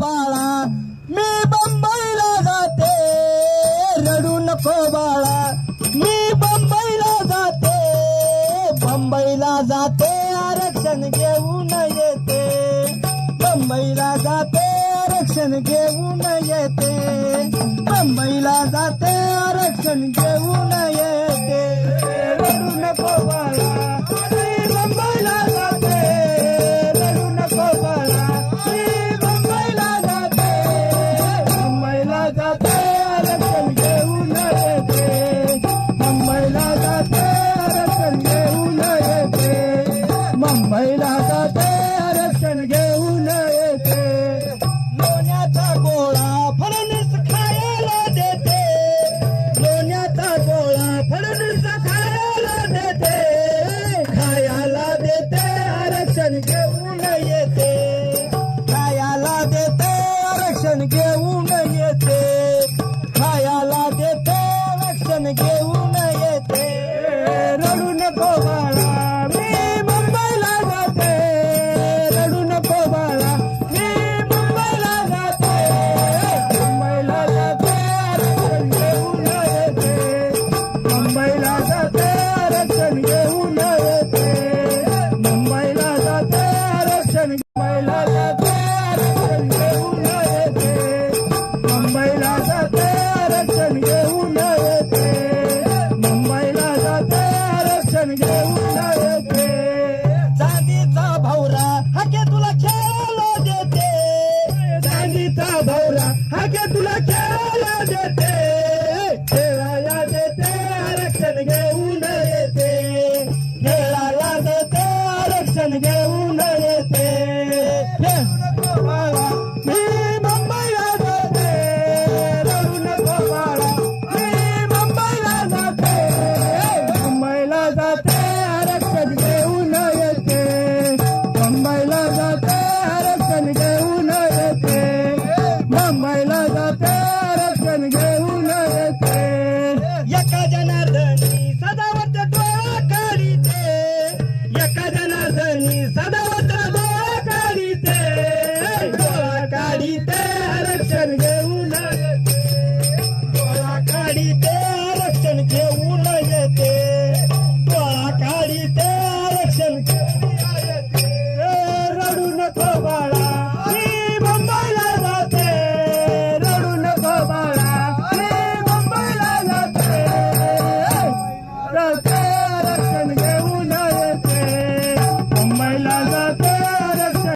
बाळा मी बंबईला जाते रडू नको बाळा मी बंबईला जाते बंबईला जाते आरक्षण घेऊन येते बंबईला जाते आरक्षण घेऊन येते बंबईला जाते आरक्षण घेऊन येते रडू नको बाळा मी बंबईला जाते रडू नको बाळा मी बंबईला जाते बंबईला जाते आरक्षण घेऊन येते बंबईला जाते आरक्षण घेऊन येते मुंबईला जाते आरक्षण घेऊन येते लोण्याचा गोळा फडणवीस खायला देते लोण्याचा गोळा फडणवीस खायला देते आरक्षण घेऊन येते खायला देते आरक्षण घेऊन येते खायला देते आरक्षण घेऊन येते रडू नको बाळा मी मुंबईला जाते रडू नको बाळा मी मुंबईला जाते मुंबईला जाते आरक्षण घेऊन येते मुंबईला जाते आरक्षण घेऊन येते मुंबईला जाते आरक्षण मुंबईला जाते आरक्षण घेऊन येते मुंबईला जाते आरक्षण घेऊन येते मुंबईला जाते आरक्षण घेऊन येते चांदीचा भौरा हाके तुला खेळायला देते चांदीचा भौरा हाके तुला खेळायला देते खेळायला देते आरक्षण घेऊन येते खेळायला देते आरक्षण घेऊन येते मी मुंबईला जाते रडू नको बाळा मी मुंबईला जाते मुंबईला जाते आरक्षण घेऊन येते मुंबईला जाते आरक्षण घेऊन येते मुंबईला जाते आरक्षण घेऊन येते एका जनार्दनी सदावत डोळा काढीते एका जनार्दनी सदावत डोळा काढीते आरक्षण घेऊन येते डोळा काढीते आरक्षण घेऊन येते डोळा काढीते आरक्षण घेऊन येते रडू नको बाळा